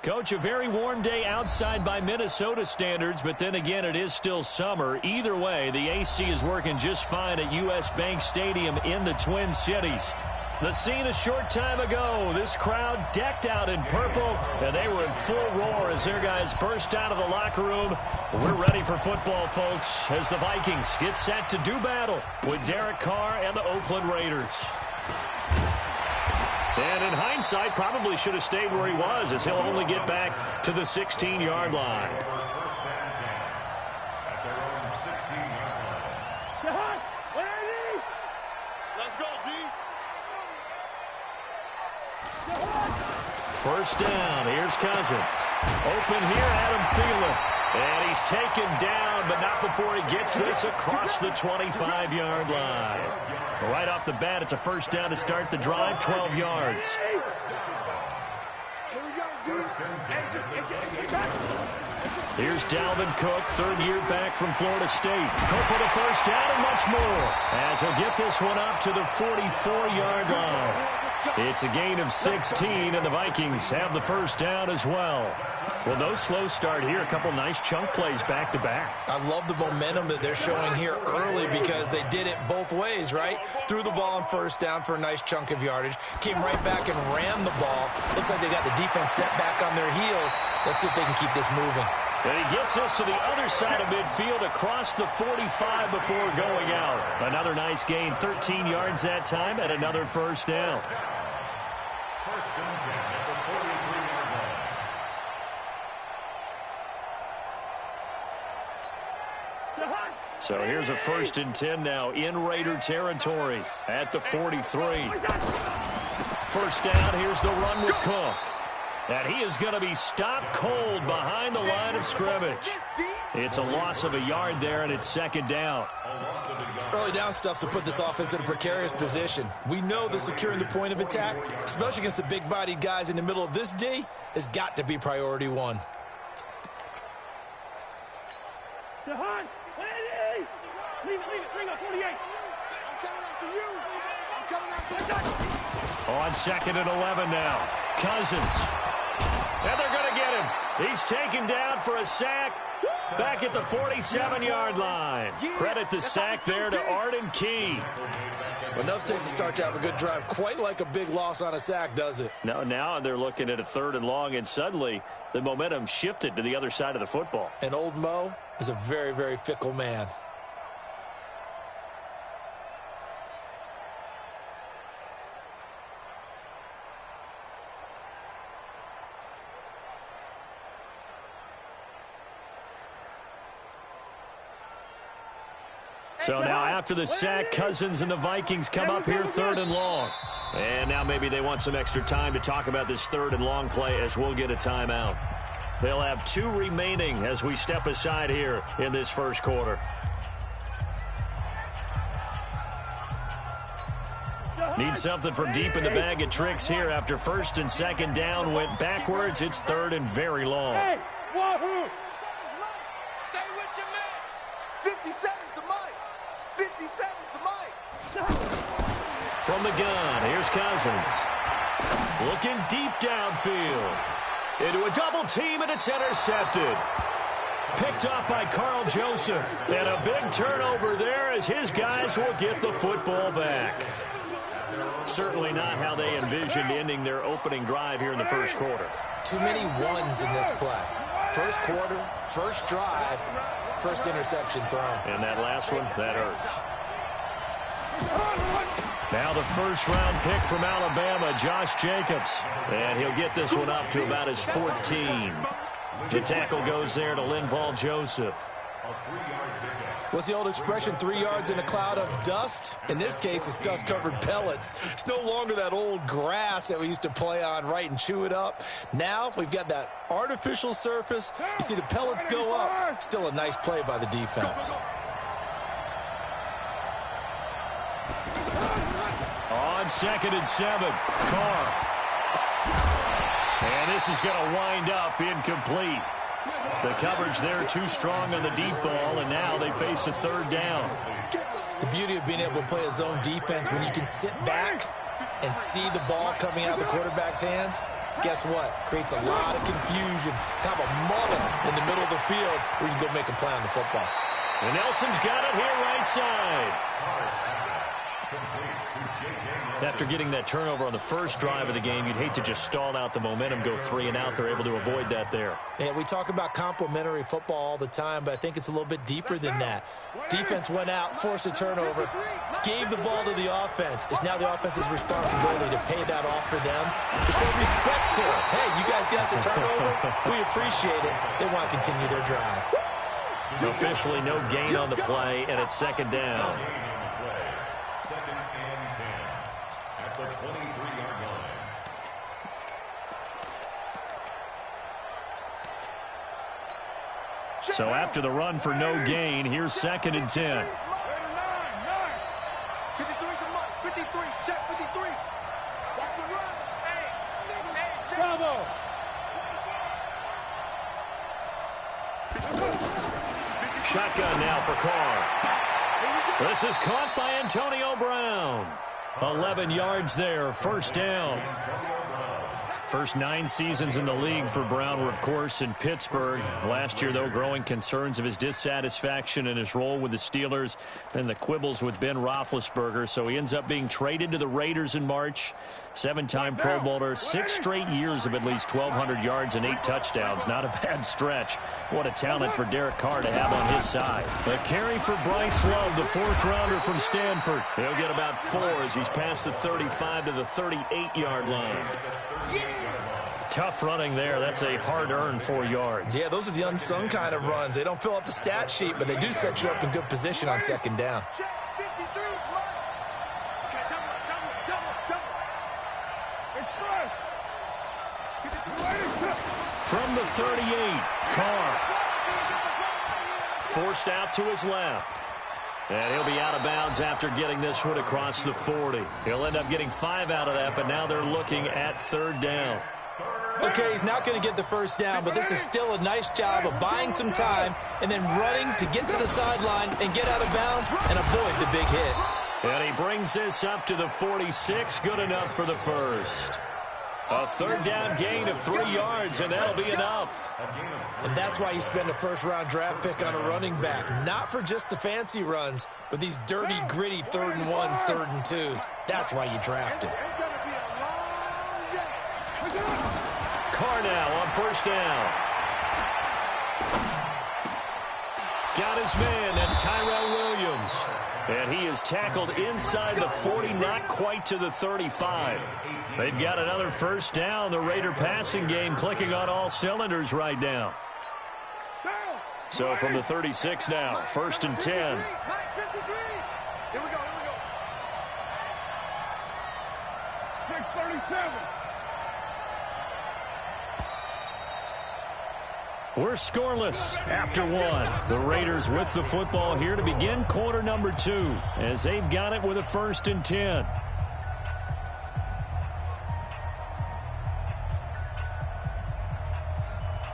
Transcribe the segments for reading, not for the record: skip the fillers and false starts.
Coach, a very warm day outside by Minnesota standards, but then again, it is still summer. Either way, the AC is working just fine at U.S. Bank Stadium in the Twin Cities. The scene a short time ago, this crowd decked out in purple, and they were in full roar as their guys burst out of the locker room. We're ready for football, folks, as the Vikings get set to do battle with Derek Carr and the Oakland Raiders. And in hindsight, probably should have stayed where he was, as he'll only get back to the 16-yard line. First down, here's Cousins. Open here, Adam Thielen. And he's taken down, but not before he gets this across the 25-yard line. Right off the bat, it's a first down to start the drive, 12 yards. Here's Dalvin Cook, third year back from Florida State. Cook with a first down and much more, as he'll get this one up to the 44-yard line. It's a gain of 16, and the Vikings have the first down as well. Well, no slow start here. A couple nice chunk plays back-to-back. I love the momentum that they're showing here early because they did it both ways, right? Threw the ball on first down for a nice chunk of yardage. Came right back and ran the ball. Looks like they got the defense set back on their heels. Let's see if they can keep this moving. And he gets us to the other side of midfield across the 45 before going out. Another nice gain, 13 yards that time, and another first down. So here's a 1st and 10 now in Raider territory at the 43. First down, here's the run with Cook. And he is going to be stopped cold behind the line of scrimmage. It's a loss of a yard there, and it's second down. Early down stuff to put this offense in a precarious position. We know that securing the point of attack, especially against the big-bodied guys in the middle of this D, has got to be priority one. On 2nd and 11 now. Cousins. And they're going to get him. He's taken down for a sack back at the 47-yard line. Credit the sack there to Arden Key. Enough takes to start to have a good drive. Quite like a big loss on a sack, does it? No, now they're looking at a 3rd and long, and suddenly the momentum shifted to the other side of the football. And old Mo is a very, very fickle man. So now after the sack, Cousins and the Vikings come up here 3rd and long. And now maybe they want some extra time to talk about this 3rd and long play as we'll get a timeout. They'll have 2 remaining as we step aside here in this first quarter. Need something from deep in the bag of tricks here after 1st and 2nd down went backwards. It's 3rd and very long. Hey, Wahoo! Stay with your man. 57's the mic. 57's the mic. From the gun, here's Cousins. Looking deep downfield. Into a double team, and it's intercepted. Picked off by Carl Joseph. And a big turnover there as his guys will get the football back. Certainly not how they envisioned ending their opening drive here in the first quarter. Too many ones in this play. First quarter, first drive, first interception thrown. And that last one, that hurts. Now the first-round pick from Alabama, Josh Jacobs. And he'll get this one up to about his 14. The tackle goes there to Linval Joseph. What's the old expression, 3 yards in a cloud of dust? In this case, it's dust-covered pellets. It's no longer that old grass that we used to play on, right, and chew it up. Now we've got that artificial surface. You see the pellets go up. Still a nice play by the defense. On 2nd and 7, Carr. And this is going to wind up incomplete. The coverage there too strong on the deep ball, and now they face a 3rd down. The beauty of being able to play a zone defense when you can sit back and see the ball coming out of the quarterback's hands, guess what? Creates a lot of confusion, kind of a muddle in the middle of the field where you can go make a play on the football. And Nelson's got it here right side. After getting that turnover on the first drive of the game, you'd hate to just stall out the momentum, go 3 and out. They're able to avoid that there. Yeah, we talk about complementary football all the time, but I think it's a little bit deeper than that. Defense went out, forced a turnover, gave the ball to the offense. It's now the offense's responsibility to pay that off for them, to show respect to it. Hey, you guys got us a turnover. We appreciate it. They want to continue their drive. Officially no gain on the play, and it's second down. So after the run for no gain, here's second and 10. 53 to Mike. 53. Check 53. Watch the run. Hey, check. Bravo. Shotgun now for Carr. This is caught by Antonio Brown. 11 yards there, first down. First 9 seasons in the league for Brown were, of course, in Pittsburgh. Last year, though, growing concerns of his dissatisfaction in his role with the Steelers and the quibbles with Ben Roethlisberger. So he ends up being traded to the Raiders in March. 7-time Pro Bowler, 6 straight years of at least 1,200 yards and 8 touchdowns. Not a bad stretch. What a talent for Derek Carr to have on his side. A carry for Bryce Love, the 4th-rounder from Stanford. He'll get about 4 as he's past the 35 to the 38-yard line. Tough running there. That's a hard-earned 4 yards. Yeah, those are the unsung kind of runs. They don't fill up the stat sheet, but they do set you up in good position on second down. From the 38, Carr. Forced out to his left. And he'll be out of bounds after getting this one across the 40. He'll end up getting 5 out of that, but now they're looking at 3rd down. Okay, he's not going to get the first down, but this is still a nice job of buying some time and then running to get to the sideline and get out of bounds and avoid the big hit. And he brings this up to the 46. Good enough for the first. A 3rd down gain of 3 yards, and that'll be enough. And that's why you spend a first-round draft pick on a running back. Not for just the fancy runs, but these dirty, gritty 3rd and 1s, 3rd and 2s. That's why you draft him. Carr now on 1st down. Got his man. That's Tyrell Williams. And he is tackled inside the 40, not quite to the 35. They've got another 1st down. The Raider passing game clicking on all cylinders right now. So from the 36 now, 1st and 10. Here we go. 637. We're scoreless after 1. The Raiders with the football here to begin quarter number 2 as they've got it with a 1st and 10.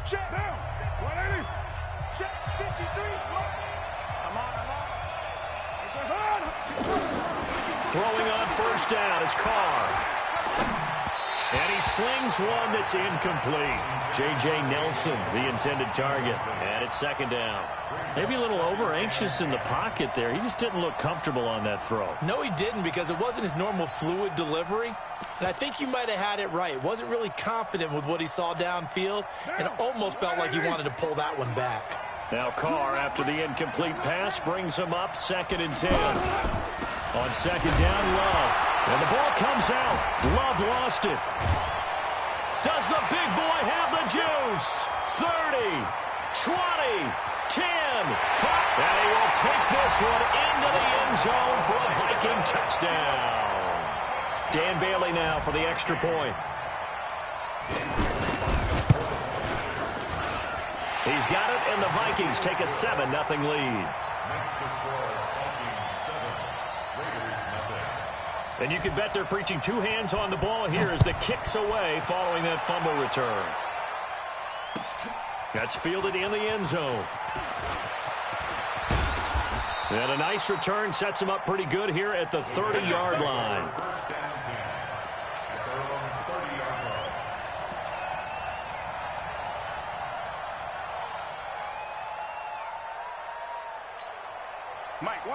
Check. 180. Check 53. Come on. Throwing on 1st down is Carr. And he slings one that's incomplete. J.J. Nelson, the intended target. And it's 2nd down. Maybe a little over-anxious in the pocket there. He just didn't look comfortable on that throw. No, he didn't, because it wasn't his normal fluid delivery. And I think you might have had it right. Wasn't really confident with what he saw downfield and almost felt like he wanted to pull that one back. Now Carr, after the incomplete pass, brings him up 2nd and 10. On 2nd down, Love. And the ball comes out. Love lost it. Does the big boy have the juice? 30, 20, 10, 5. And he will take this one into the end zone for a Viking touchdown. Dan Bailey now for the extra point. He's got it, and the Vikings take a 7-0 lead. And you can bet they're preaching 2 hands on the ball here as the kick's away following that fumble return. That's fielded in the end zone. And a nice return sets him up pretty good here at the 30-yard line.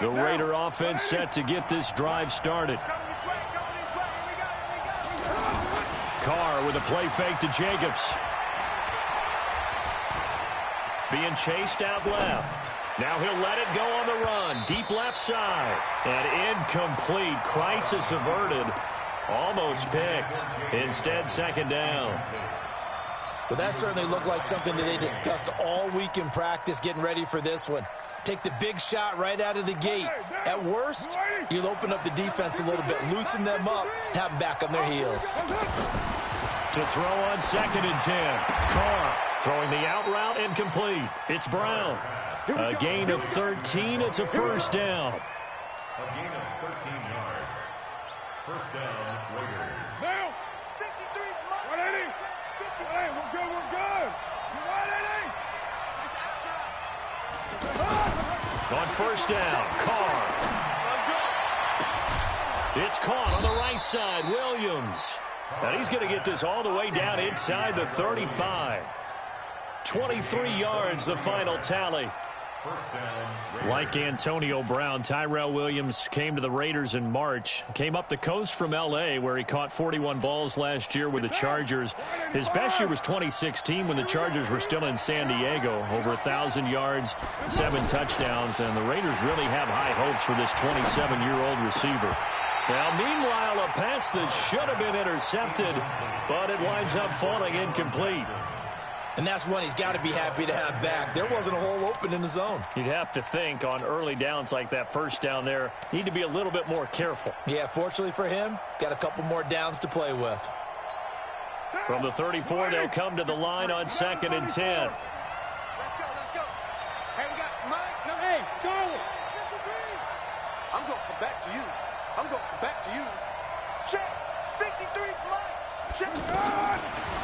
The Raider offense set to get this drive started. Carr with a play fake to Jacobs. Being chased out left. Now he'll let it go on the run. Deep left side. And incomplete. Crisis averted. Almost picked. Instead, second down. Well, that certainly looked like something that they discussed all week in practice getting ready for this one. Take the big shot right out of the gate. At worst, you'll open up the defense a little bit, loosen them up, have them back on their heels. To throw on 2nd and 10. Carr throwing the out route incomplete. It's Brown. A gain of 13. It's a first down. A gain of 13 yards. First down, Raiders. Now, 53 is mine. 180. 180. We're good. We're good. 180. On first down, Carr. It's caught on the right side, Williams. And he's going to get this all the way down inside the 35. 23 yards, the final tally. Like Antonio Brown, Tyrell Williams came to the Raiders in March. Came up the coast from L.A., where he caught 41 balls last year with the Chargers. His best year was 2016 when the Chargers were still in San Diego. Over 1,000 yards, 7 touchdowns, and the Raiders really have high hopes for this 27-year-old receiver. Now, meanwhile, a pass that should have been intercepted, but it winds up falling incomplete. And that's one he's got to be happy to have back. There wasn't a hole open in the zone. You'd have to think on early downs like that first down there, need to be a little bit more careful. Yeah, fortunately for him, got a couple more downs to play with. From the 34, they'll come to the line on 2nd and 10. Let's go. Hey, we got Mike. No, hey, Charlie. 53. I'm going to come back to you. Check. 53 is mine. Check.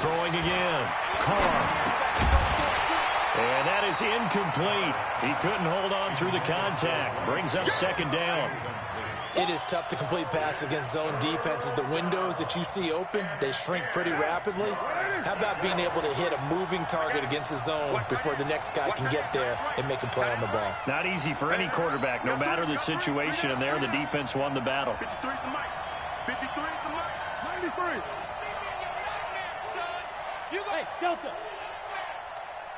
Throwing again. Carr. And that is incomplete. He couldn't hold on through the contact. Brings up second down. It is tough to complete passes against zone defenses. The windows that you see open, they shrink pretty rapidly. How about being able to hit a moving target against a zone before the next guy can get there and make a play on the ball? Not easy for any quarterback, no matter the situation, and there the defense won the battle. 53 is the mic. 53 is the mic. 93. Hey, Delta.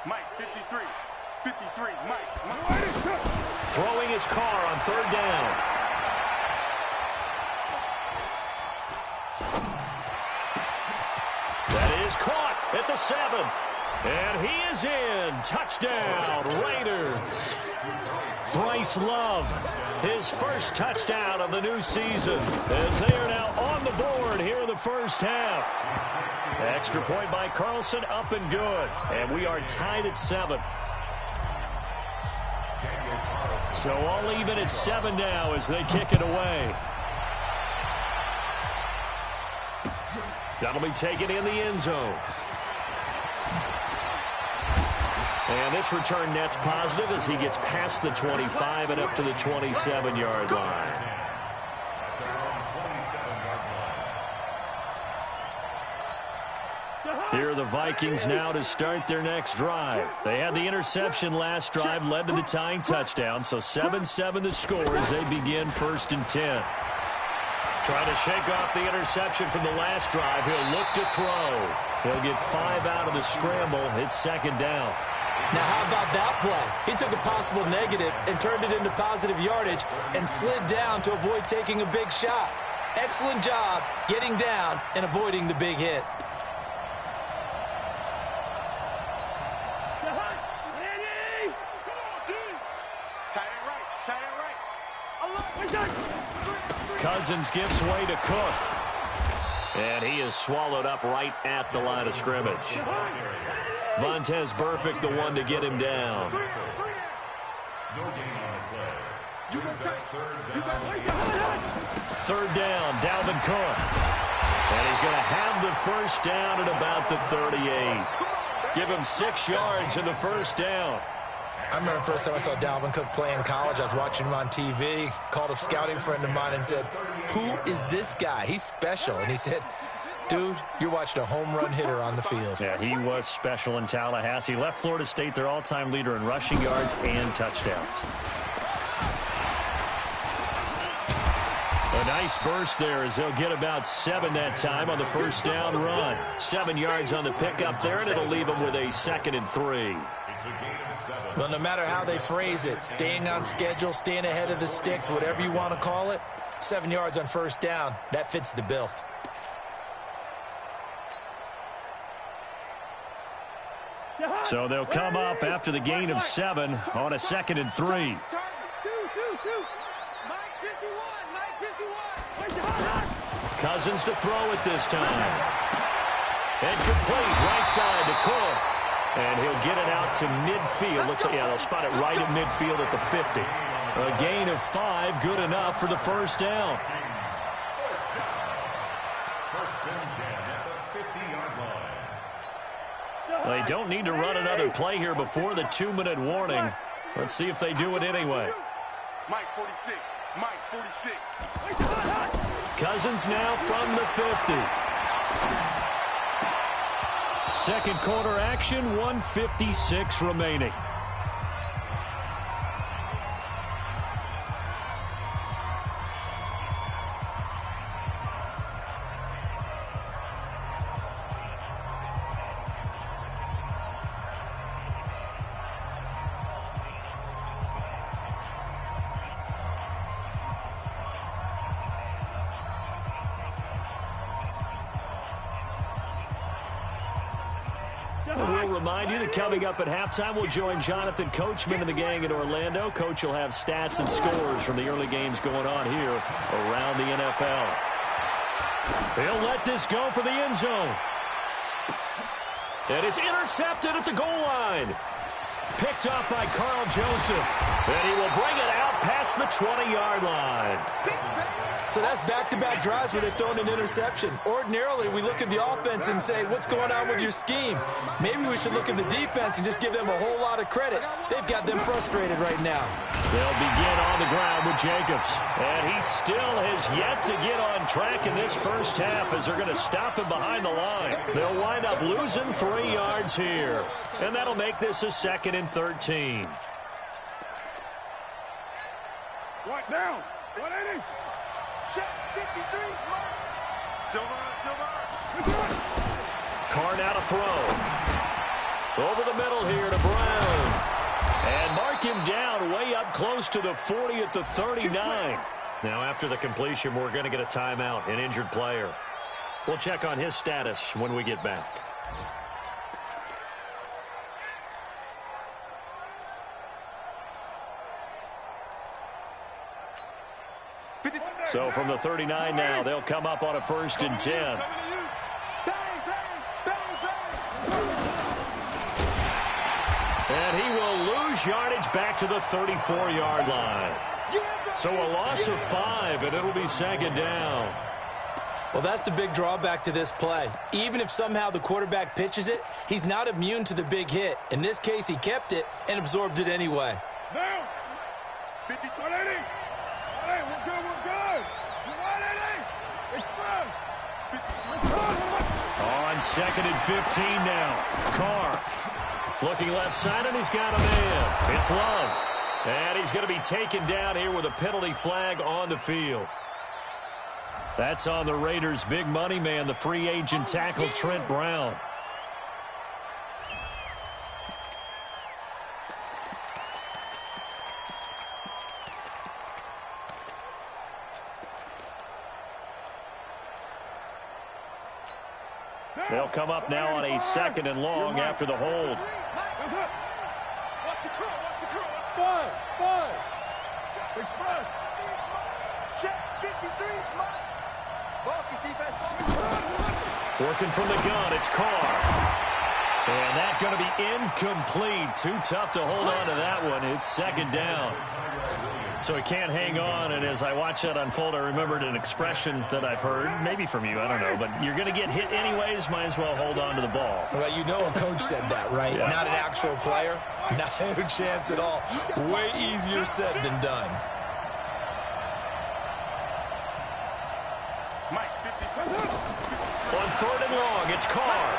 Mike, 53. 53, Mike. Throwing his Carr on third down. That is caught at the 7. And he is in. Touchdown, Raiders. Bryce Love, his first touchdown of the new season, as they are now on the board here in the first half. Extra point by Carlson, up and good. And we are tied at 7. So all even at 7 now as they kick it away. That'll be taken in the end zone. And this return net's positive as he gets past the 25 and up to the 27-yard line. Here are the Vikings now to start their next drive. They had the interception last drive, led to the tying touchdown, so 7-7 the score as they begin 1st and 10. Trying to shake off the interception from the last drive. He'll look to throw. He'll get 5 out of the scramble. It's second down. Now, how about that play? He took a possible negative and turned it into positive yardage and slid down to avoid taking a big shot. Excellent job getting down and avoiding the big hit. Cousins gives way to Cook. And he is swallowed up right at the line of scrimmage. Vontaze Burfict the one to get him down. Third down, Dalvin Cook. And he's going to have the first down at about the 38. Give him 6 yards in the first down. I remember the first time I saw Dalvin Cook play in college. I was watching him on TV, called a scouting friend of mine and said, "Who is this guy? He's special." And he said, "Dude, you're watching a home run hitter on the field." Yeah, he was special in Tallahassee. Left Florida State their all-time leader in rushing yards and touchdowns. nice burst there as they'll get about 7 that time on the first down run. 7 yards on the pickup there, and it'll leave them with a 2nd and 3. Well, no matter how they phrase it, staying on schedule, staying ahead of the sticks, whatever you want to call it, 7 yards on first down, that fits the bill. So they'll come up after the gain of 7 on a 2nd and 3. Cousins to throw it this time. And complete right side to Cook. And he'll get it out to midfield. Looks like, yeah, they'll spot it right at midfield at the 50. A gain of 5, good enough for the first down. They don't need to run another play here before the 2-minute warning. Let's see if they do it anyway. Mike 46. Mike 46. Cousins now from the 50. Second quarter action, 1:56 remaining. We'll remind you that coming up at halftime, we'll join Jonathan Coachman and the gang in Orlando. Coach will have stats and scores from the early games going on here around the NFL. He'll let this go for the end zone. And it's intercepted at the goal line. Picked up by Carl Joseph. And he will bring it out past the 20-yard line. So that's back-to-back drives where they've thrown an interception. Ordinarily, we look at the offense and say, what's going on with your scheme? Maybe we should look at the defense and just give them a whole lot of credit. They've got them frustrated right now. They'll begin on the ground with Jacobs. And he still has yet to get on track in this first half as they're going to stop him behind the line. They'll wind up losing 3 yards here. And that'll make this a 2nd and 13. Watch down. 180. Check 53, Mark. Silver. Carr now to throw. Over the middle here to Brown. And mark him down way up close to the 40 at the 39. Now after the completion, we're going to get a timeout, an injured player. We'll check on his status when we get back. So from the 39 now, they'll come up on a 1st and 10. And he will lose yardage back to the 34-yard line. So a loss of 5, and it'll be 2nd down. Well, that's the big drawback to this play. Even if somehow the quarterback pitches it, he's not immune to the big hit. In this case, he kept it and absorbed it anyway. Down. 53. We're good. On 2nd and 15 now. Carr looking left side, and he's got a man. It's Love. And he's going to be taken down here with a penalty flag on the field. That's on the Raiders' big money man, the free agent tackle, Trent Brown. They'll come up now on a 2nd and long after the hold. Watch the curl. Five. Express. Check 53, Working from the gun, it's Carr. And that's going to be incomplete. Too tough to hold on to that one. It's 2nd down. So he can't hang on, and as I watch that unfold, I remembered an expression that I've heard, maybe from you, I don't know, but you're going to get hit anyways, might as well hold on to the ball. Well, you know a coach said that, right? Yeah. Not an actual player. Not a chance at all. Way easier said than done. On 3rd and long, it's Carr.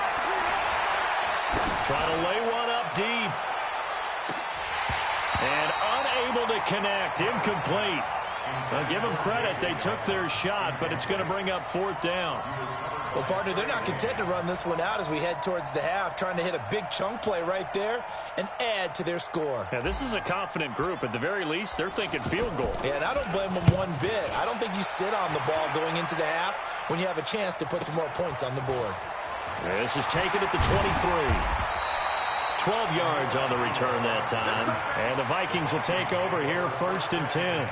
Trying to lay one up deep. And unable to connect. Incomplete. Well, give them credit. They took their shot, but it's going to bring up 4th down. Well, partner, they're not content to run this one out as we head towards the half, trying to hit a big chunk play right there and add to their score. Yeah, this is a confident group. At the very least, they're thinking field goal. Yeah, and I don't blame them one bit. I don't think you sit on the ball going into the half when you have a chance to put some more points on the board. This is taken at the 23. 12 yards on the return that time. And the Vikings will take over here 1st and 10.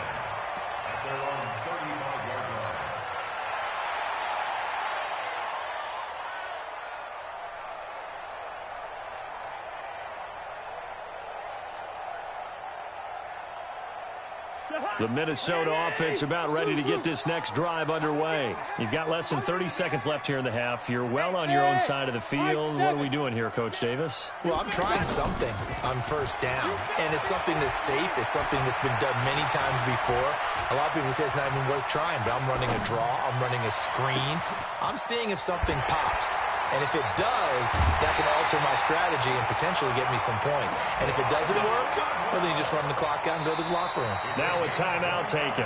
The Minnesota offense about ready to get this next drive underway. You've got less than 30 seconds left here in the half. You're well on your own side of the field. What are we doing here, Coach Davis? Well, I'm trying something on 1st down, and it's something that's safe. It's something that's been done many times before. A lot of people say it's not even worth trying, but I'm running a draw. I'm running a screen. I'm seeing if something pops. And if it does, that can alter my strategy and potentially get me some points. And if it doesn't work, well, then you just run the clock out and go to the locker room. Now a timeout taken.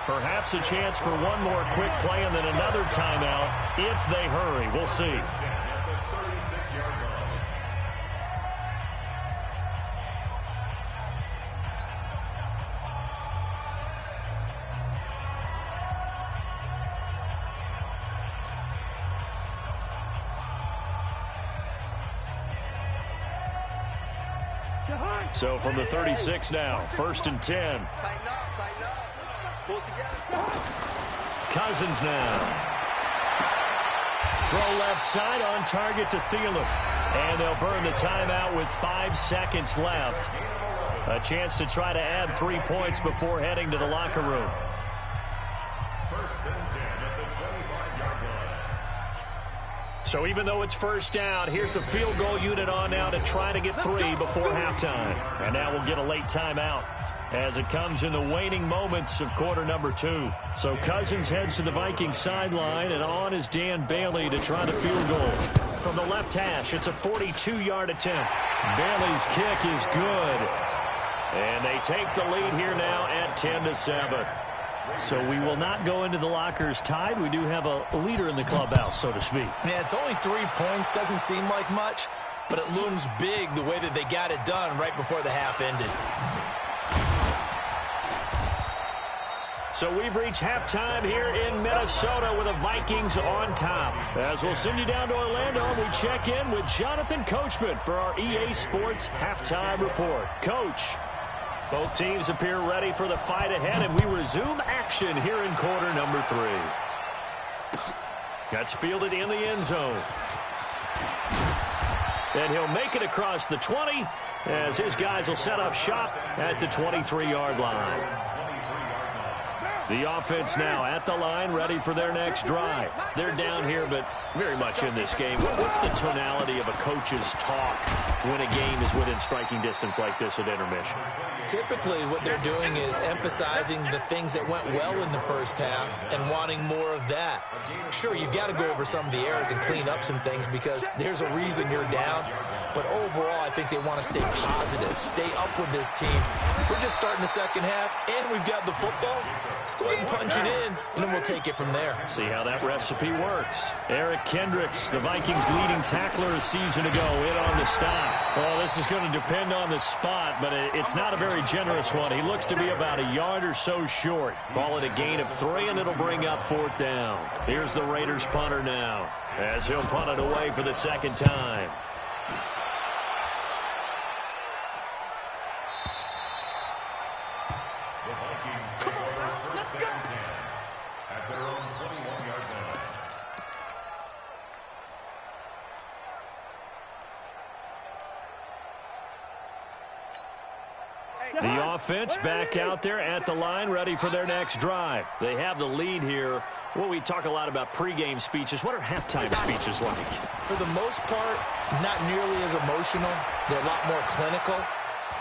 Perhaps a chance for one more quick play and then another timeout if they hurry. We'll see. So from the 36 now, 1st and 10. Tighten up. Pull it together. Cousins now. Throw left side on target to Thielen. And they'll burn the timeout with 5 seconds left. A chance to try to add 3 points before heading to the locker room. 1st and 10 at the 25-yard line. So even though it's 1st down, here's the field goal unit on now to try to get 3 before halftime. And now we'll get a late timeout as it comes in the waning moments of quarter number 2. So Cousins heads to the Vikings sideline, and on is Dan Bailey to try the field goal. From the left hash, it's a 42-yard attempt. Bailey's kick is good. And they take the lead here now at 10-7. So we will not go into the lockers tied. We do have a leader in the clubhouse, so to speak. Yeah, it's only 3 points. Doesn't seem like much, but it looms big the way that they got it done right before the half ended. So we've reached halftime here in Minnesota with the Vikings on top. As we'll send you down to Orlando, we check in with Jonathan Coachman for our EA Sports Halftime Report. Coach, both teams appear ready for the fight ahead, and we resume action here in quarter number 3. That's fielded in the end zone. And he'll make it across the 20 as his guys will set up shop at the 23-yard line. The offense now at the line, ready for their next drive. They're down here, but very much in this game. What's the tonality of a coach's talk when a game is within striking distance like this at intermission? Typically, what they're doing is emphasizing the things that went well in the 1st half and wanting more of that. Sure, you've got to go over some of the errors and clean up some things because there's a reason you're down. But overall, I think they want to stay positive, stay up with this team. We're just starting the 2nd half, and we've got the football. Let's go ahead and punch it in, and then we'll take it from there. See how that recipe works. Eric Kendricks, the Vikings' leading tackler a season ago, in on the stop. Well, this is going to depend on the spot, but it's not a very generous one. He looks to be about a yard or so short. Ball at a gain of 3, and it'll bring up 4th down. Here's the Raiders punter now, as he'll punt it away for the 2nd time. The offense back out there at the line, ready for their next drive. They have the lead here. Well, we talk a lot about pregame speeches. What are halftime speeches like? For the most part, not nearly as emotional. They're a lot more clinical.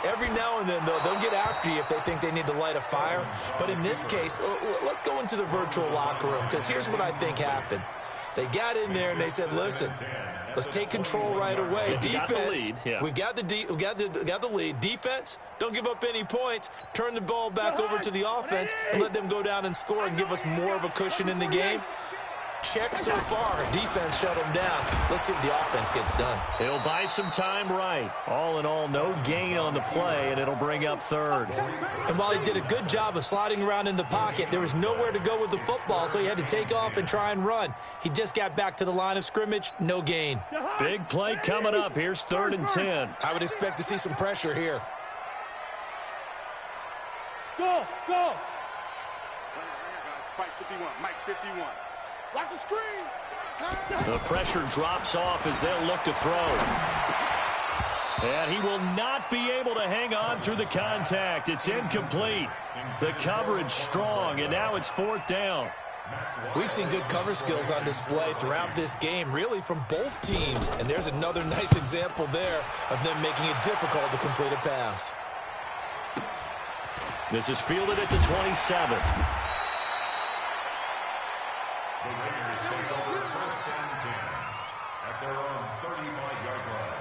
Every now and then, though, they'll get after you if they think they need to light a fire. But in this case, let's go into the virtual locker room, because here's what I think happened. They got in there and they said, listen, Let's take control right away. Defense, we've got the lead. We got the lead. Defense, don't give up any points. Turn the ball back over to the offense and let them go down and score and give us more of a cushion in the game. Check so far. Defense shut them down. Let's see what the offense gets done. He'll buy some time right. All in all, no gain on the play, and it'll bring up third. And while he did a good job of sliding around in the pocket, there was nowhere to go with the football, so he had to take off and try and run. He just got back to the line of scrimmage. No gain. Big play coming up. Here's 3rd and 10. I would expect to see some pressure here. Go, go. Mike 51, Mike 51. Watch the screen. The pressure drops off as they'll look to throw. And he will not be able to hang on through the contact. It's incomplete. The coverage strong, and now it's 4th down. We've seen good cover skills on display throughout this game, really from both teams. And there's another nice example there of them making it difficult to complete a pass. This is fielded at the 27th. The Raiders take over 1st and 10 at their own 35-yard line.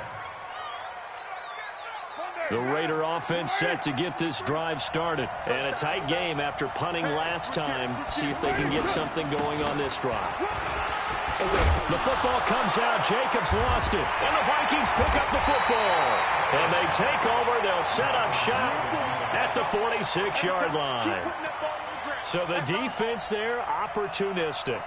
The Raider offense set to get this drive started. And a tight game after punting last time. See if they can get something going on this drive. The football comes out. Jacobs lost it. And the Vikings pick up the football. And they take over. They'll set up shop at the 46-yard line. So the defense there, opportunistic.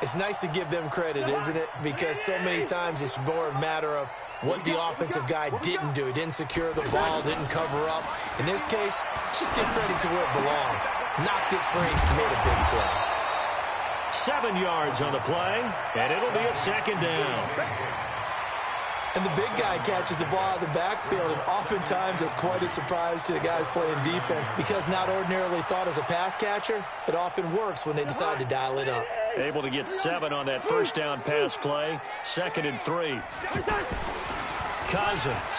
It's nice to give them credit, isn't it? Because so many times it's more a matter of what the offensive guy didn't do. He didn't secure the ball, didn't cover up. In this case, just give credit to where it belongs. Knocked it free, made a big play. 7 yards on the play, and it'll be a 2nd down. And the big guy catches the ball out of the backfield, and oftentimes it's quite a surprise to the guys playing defense because not ordinarily thought as a pass catcher, it often works when they decide to dial it up. Able to get 7 on that 1st down pass play. 2nd and 3. Cousins.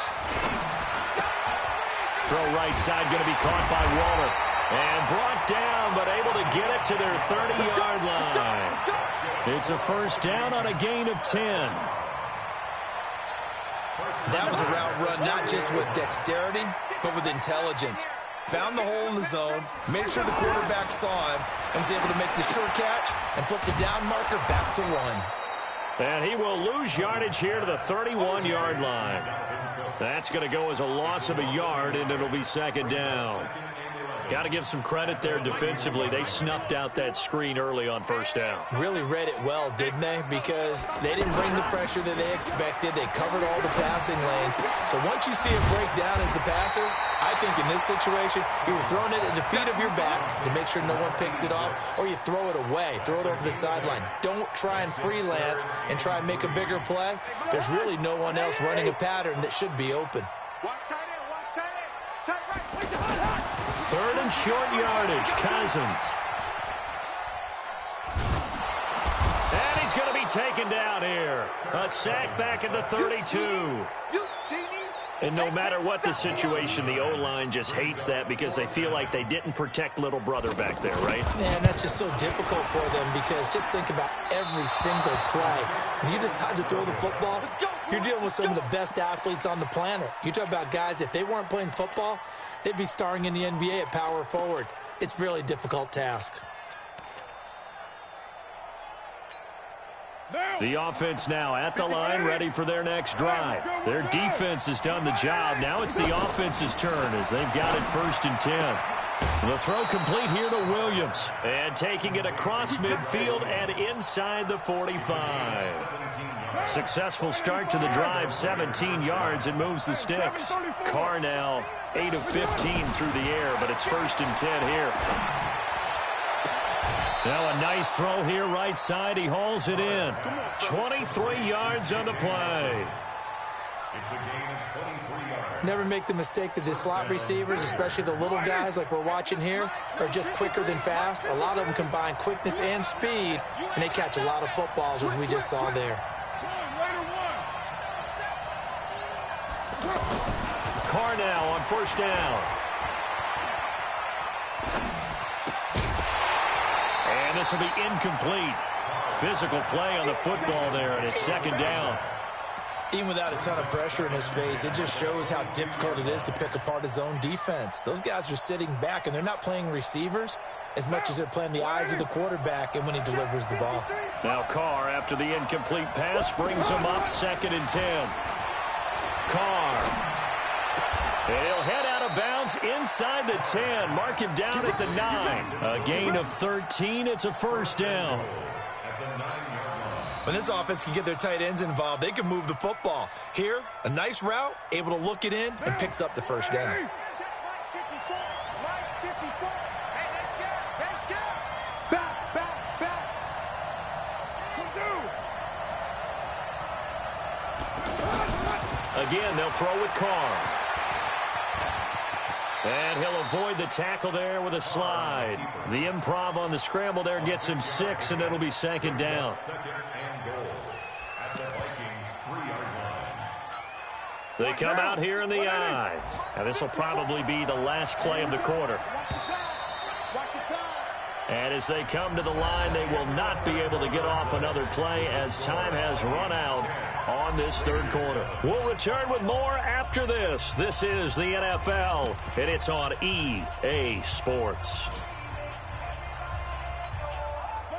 Throw right side, going to be caught by Waller. And brought down, but able to get it to their 30-yard line. It's a 1st down on a gain of 10. That was a route run not just with dexterity, but with intelligence. Found the hole in the zone, made sure the quarterback saw him, and was able to make the sure catch and flip the down marker back to 1. And he will lose yardage here to the 31-yard line. That's going to go as a loss of a yard, and it'll be 2nd down. Got to give some credit there defensively. They snuffed out that screen early on 1st down. Really read it well, didn't they? Because they didn't bring the pressure that they expected. They covered all the passing lanes. So once you see it break down as the passer, I think in this situation, you're throwing it at the feet of your back to make sure no one picks it off, or you throw it away, throw it over the sideline. Don't try and freelance and try and make a bigger play. There's really no one else running a pattern that should be open. Watch tight end, watch tight end. Tight right, wait the hot. 3rd and short yardage, Cousins. And he's going to be taken down here. A sack back at the 32. You see me? And no matter what the situation, the O-line just hates that because they feel like they didn't protect little brother back there, right? Man, that's just so difficult for them because just think about every single play. When you decide to throw the football, you're dealing with some of the best athletes on the planet. You talk about guys, if they weren't playing football, they'd be starring in the NBA at power forward. It's really a difficult task. The offense now at the line, ready for their next drive. Their defense has done the job. Now it's the offense's turn as they've got it 1st and 10. The throw complete here to Williams. And taking it across midfield and inside the 45. Successful start to the drive, 17 yards, and moves the sticks. Carr now 8 of 15 through the air, but it's 1st and 10 here. Now a nice throw here right side. He hauls it in. 23 yards on the play. It's a gain of 23 yards. Never make the mistake that the slot receivers, especially the little guys like we're watching here, are just quicker than fast. A lot of them combine quickness and speed, and they catch a lot of footballs as we just saw there. Carr now on 1st down. And this will be incomplete. Physical play on the football there, and it's 2nd down. Even without a ton of pressure in his face, it just shows how difficult it is to pick apart his own defense. Those guys are sitting back, and they're not playing receivers as much as they're playing the eyes of the quarterback and when he delivers the ball. Now Carr, after the incomplete pass, brings him up 2nd and 10. Carr. And he'll head out of bounds inside the 10. Mark him down at the 9. A gain of 13. It's a 1st down. When this offense can get their tight ends involved, they can move the football. Here, a nice route, able to look it in, and picks up the 1st down. Again, they'll throw with Carr. And he'll avoid the tackle there with a slide. The improv on the scramble there gets him 6, and it'll be 2nd down. They come out here in the I. Now this will probably be the last play of the quarter. And as they come to the line, they will not be able to get off another play as time has run out on this 3rd quarter. We'll return with more after this. This is the NFL, and it's on EA Sports.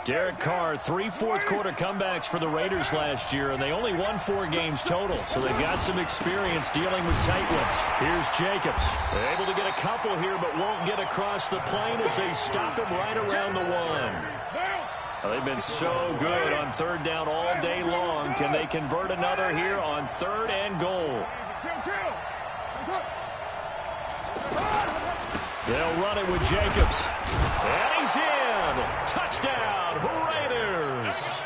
Derek Carr, 3 fourth-quarter comebacks for the Raiders last year, and they only won 4 games total, so they've got some experience dealing with tight ones. Here's Jacobs. They're able to get a couple here, but won't get across the plane as they stop him right around the 1. They've been so good on 3rd down all day long. Can they convert another here on 3rd and goal? They'll run it with Jacobs. And he's in. Touchdown, Raiders.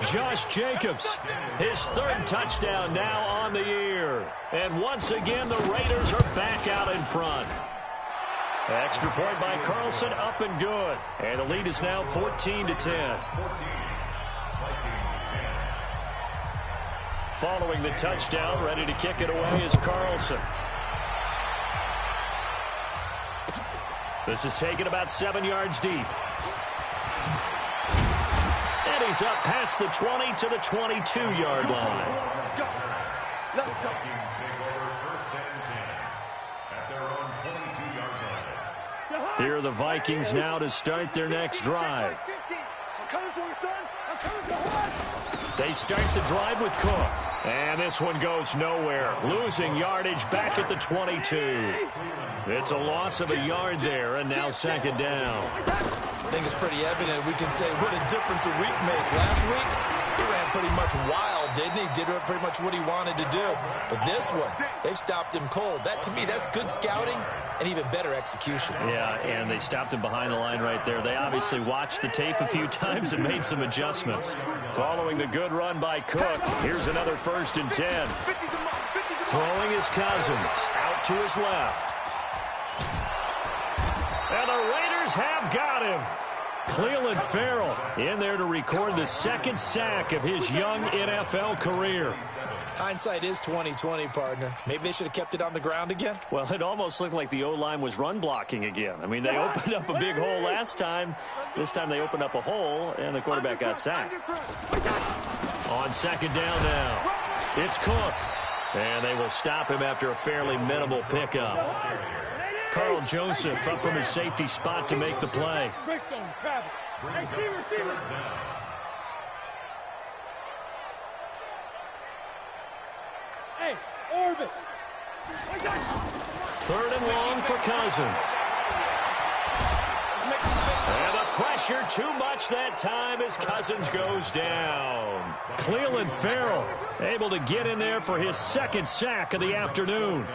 Josh Jacobs, his 3rd touchdown now on the year. And once again, the Raiders are back out in front. Extra point by Carlson, up and good. And the lead is now 14-10. Following the touchdown, ready to kick it away is Carlson. This is taken about 7 yards deep. And he's up past the 20 to the 22-yard line. Here are the Vikings now to start their next drive. They start the drive with Cook. And this one goes nowhere. Losing yardage back at the 22. It's a loss of a yard there, and now 2nd down. I think it's pretty evident we can say what a difference a week makes. Last week, he ran pretty much wild, didn't he? Did pretty much what he wanted to do. But this one, they've stopped him cold. That, to me, that's good scouting and even better execution. Yeah, and they stopped him behind the line right there. They obviously watched the tape a few times and made some adjustments. Following the good run by Cook, here's another 1st and 10. Throwing his Cousins out to his left. And the Raiders have got him. Cleveland Farrell in there to record the 2nd sack of his young NFL career. Hindsight is 20/20, partner. Maybe they should have kept it on the ground again. Well, it almost looked like the O-line was run blocking again. I mean, they opened up a big hole last time. This time they opened up a hole, and the quarterback got sacked. On 2nd down now, it's Cook. And they will stop him after a fairly minimal pickup. Carl Joseph up from his safety spot to make the play. Hey, orbit. 3rd and long for Cousins. And the pressure too much that time as Cousins goes down. Cleveland Farrell able to get in there for his 2nd sack of the afternoon.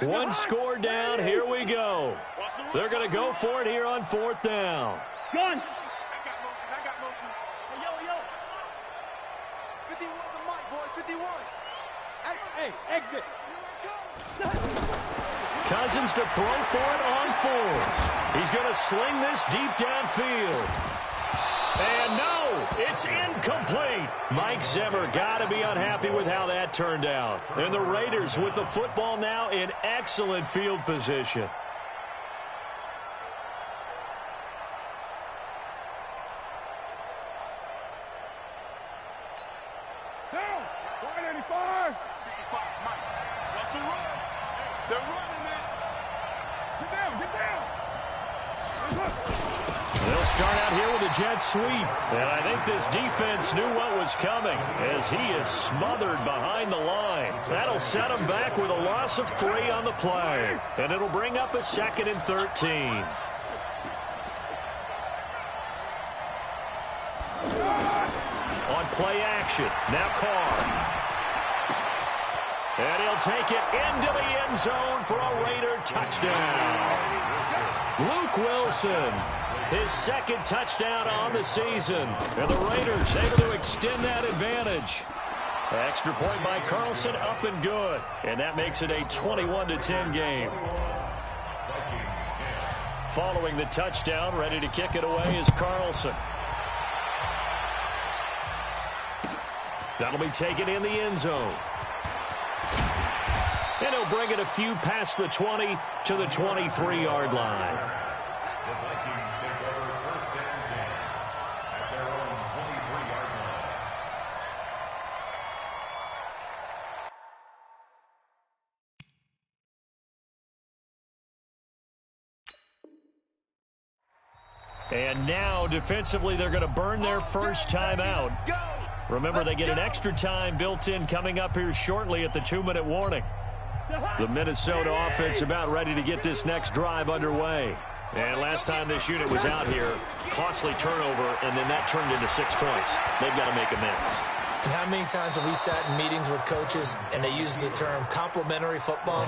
One score down. Here we go. They're going to go for it here on 4th down. Gun. I got motion. Hey, yo. 51 the mic, boy. 51. Hey, exit. Cousins to throw for it on 4th. He's going to sling this deep downfield. It's incomplete. Mike Zimmer got to be unhappy with how that turned out. And the Raiders with the football now in excellent field position. Down. 185. 55, Mike. What's the run? They're running it. Get down. Get down. They'll start out here with a jet sweep. And I think this defense knew what was coming as he is smothered behind the line. That'll set him back with a loss of 3 on the play. And it'll bring up a 2nd and 13. On play action, now Carr. And he'll take it into the end zone for a Raider touchdown. Luke Wilson, his 2nd touchdown on the season. And the Raiders able to extend that advantage. Extra point by Carlson, up and good. And that makes it a 21-10 game. Following the touchdown, ready to kick it away is Carlson. That'll be taken in the end zone. And he'll bring it a few past the 20 to the 23-yard line. The Vikings take over 1st and 10 at their own 23-yard line. And now, defensively, they're going to burn their first timeout. Remember, they get an extra time built in coming up here shortly at the 2-minute warning. The Minnesota offense about ready to get this next drive underway. And last time this unit was out here, costly turnover, and then that turned into 6 points. They've got to make amends. And how many times have we sat in meetings with coaches and they use the term complementary football?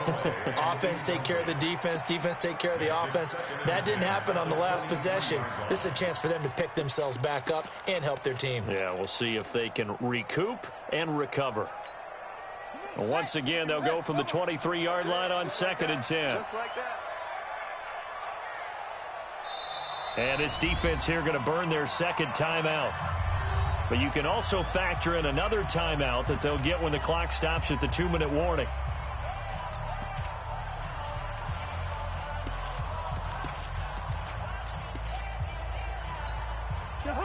Offense take care of the defense, defense take care of the offense. That didn't happen on the last possession. This is a chance for them to pick themselves back up and help their team. Yeah, we'll see if they can recoup and recover. Once again, they'll go from the 23-yard line on 2nd and 10. Just like that. And this defense here going to burn their 2nd timeout. But you can also factor in another timeout that they'll get when the clock stops at the 2-minute warning.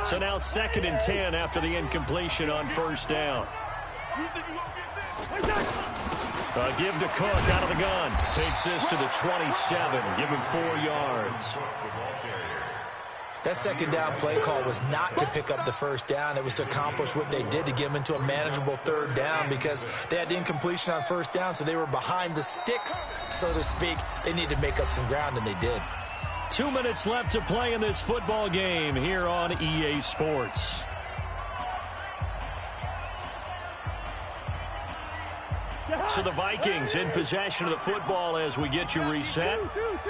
So now 2nd and 10 after the incompletion on 1st down. Give to Cook out of the gun. Takes this to the 27. Give him 4 yards. That 2nd down play call was not to pick up the 1st down. It was to accomplish what they did to get them into a manageable 3rd down because they had the incompletion on 1st down, so they were behind the sticks, so to speak. They needed to make up some ground, and they did. 2 minutes left to play in this football game here on EA Sports. So the Vikings in possession of the football as we get you reset.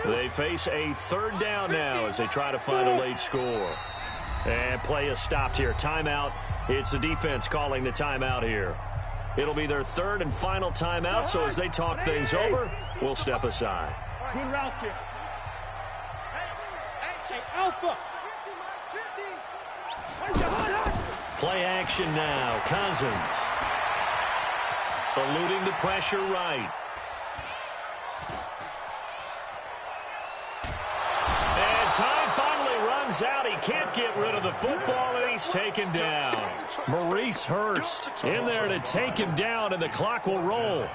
They face a 3rd down now as they try to find a late score. And play is stopped here. Timeout. It's the defense calling the timeout here. It'll be their 3rd and final timeout, so as they talk things over, we'll step aside. Good route here. Hey, Alpha. 50. Play action now. Cousins. Eluding the pressure right. And time finally runs out. He can't get rid of the football, and he's taken down. Maurice Hurst in there to take him down, and the clock will roll.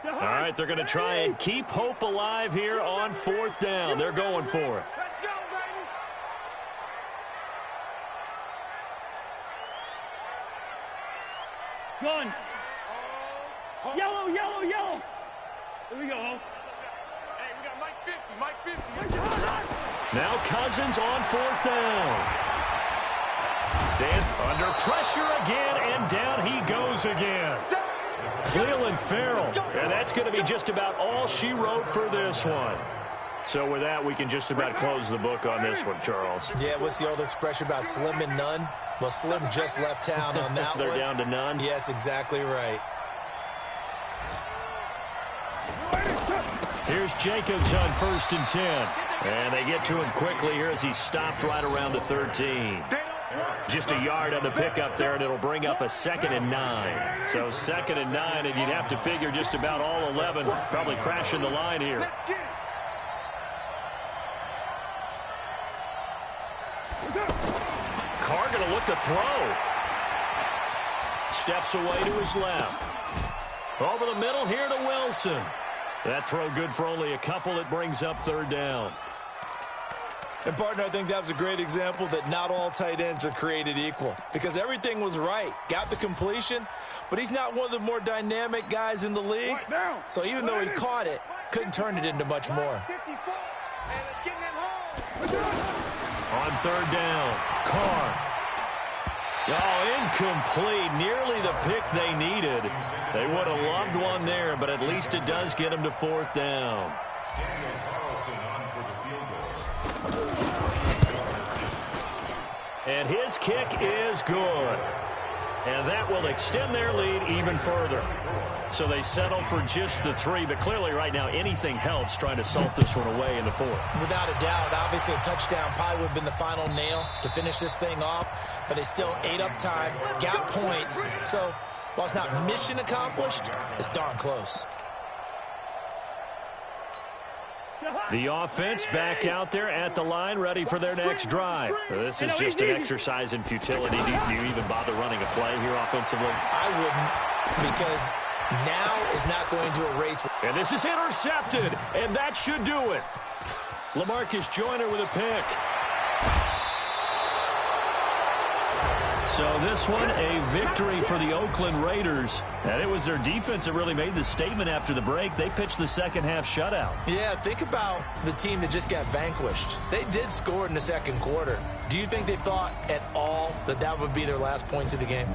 All right, they're going to try and keep hope alive here on 4th down. They're going for it. Let's go, baby. Gun. Yellow, yellow, yellow. Here we go. Hey, we got Mike 50. Mike 50. Now Cousins on 4th down. Dan under pressure again, and down he goes again. Cleveland Farrell, and that's going to be just about all she wrote for this one. So with that, we can just about close the book on this one, Charles. Yeah, what's the old expression about slim and none? Well, Slim just left town on that They're one. down to none? Yes, exactly right. Here's Jacobs on 1st and 10. And they get to him quickly here as he stopped right around the 13. Just a yard on the pickup there, and it'll bring up a 2nd and 9. So 2nd and 9, and you'd have to figure just about all 11 probably crashing the line here. Carr going to look to throw. Steps away to his left. Over the middle here to Wilson. That throw good for only a couple. It brings up 3rd down. And, partner, I think that was a great example that not all tight ends are created equal because everything was right. Got the completion, but he's not one of the more dynamic guys in the league. So even though he caught it, couldn't turn it into much more. On 3rd down, Carr. Oh, incomplete. Nearly the pick they needed. They would have loved one there, but at least it does get them to 4th down. And his kick is good. And that will extend their lead even further. So they settle for just the 3, but clearly right now anything helps trying to salt this one away in the 4th. Without a doubt, obviously a touchdown probably would have been the final nail to finish this thing off, but they still ate up time, got points. So while it's not mission accomplished, it's darn close. The offense back out there at the line, ready for their next drive. This is just an exercise in futility. Do you even bother running a play here offensively? I wouldn't, because now is not going to erase. And this is intercepted, and that should do it. LaMarcus Joyner with a pick. So this one, a victory for the Oakland Raiders. And it was their defense that really made the statement after the break. They pitched the second-half shutout. Yeah, think about the team that just got vanquished. They did score in the 2nd quarter. Do you think they thought at all that that would be their last points of the game?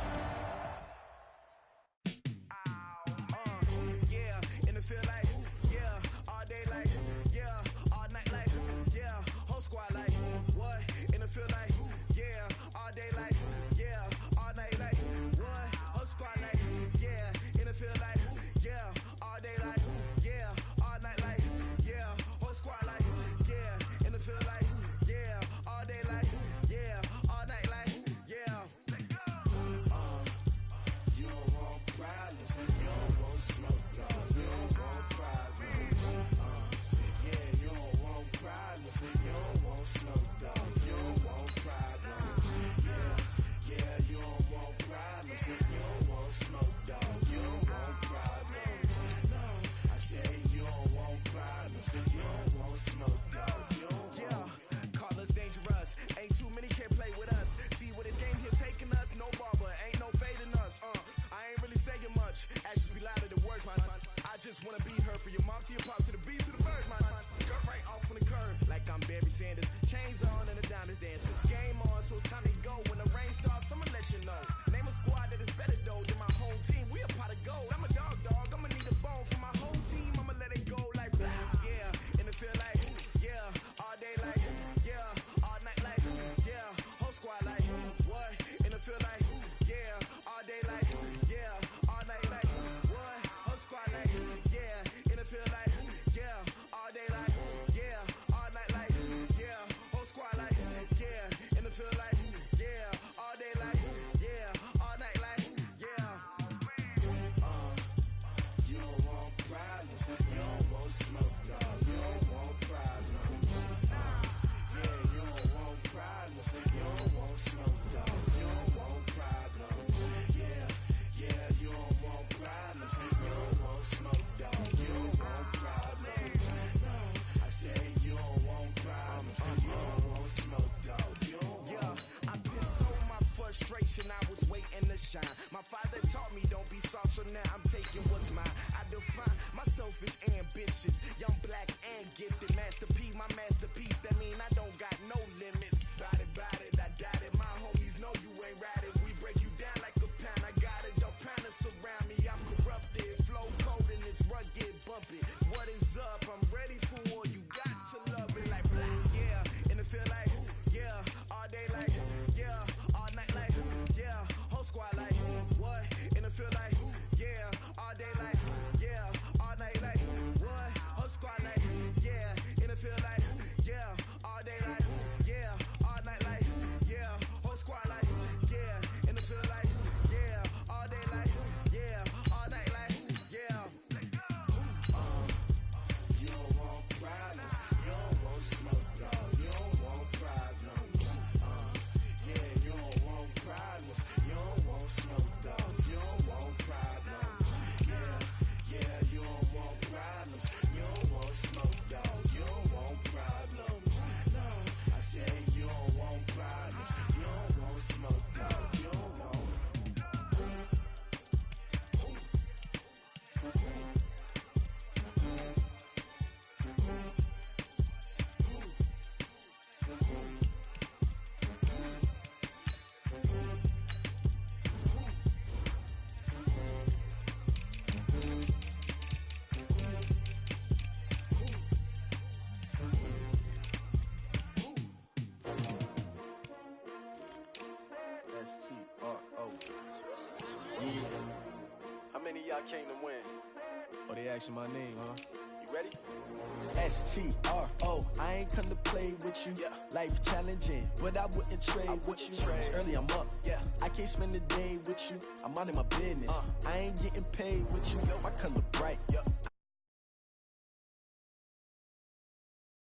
I was waiting to shine. My father taught me don't be soft, so now I'm taking what's mine. I define myself as ambitious, young, black, and gifted. Masterpiece, my masterpiece. That mean I don't got no limits. Bout it, I doubt it. My homies know you ain't ratted. We break you down like a pound. I got it, don't pound us around me. I'm corrupted, flow cold and it's rugged, bump it. What is up? I'm ready for war. You got to love it like black, yeah. And it feel like, yeah, all day like, yeah, all night like, yeah, whole squad like, what? And it feel like, yeah, all day like, yeah, all night like, what? Whole squad like. S-T-R-O. Yeah. How many of y'all came to win? Oh, they asking my name, huh? You ready? S-T-R-O. I ain't come to play with you. Yeah. Life challenging, but I wouldn't trade with you. It's early, I'm up. Yeah. I can't spend the day with you. I'm minding my business. I ain't getting paid with you. My color bright.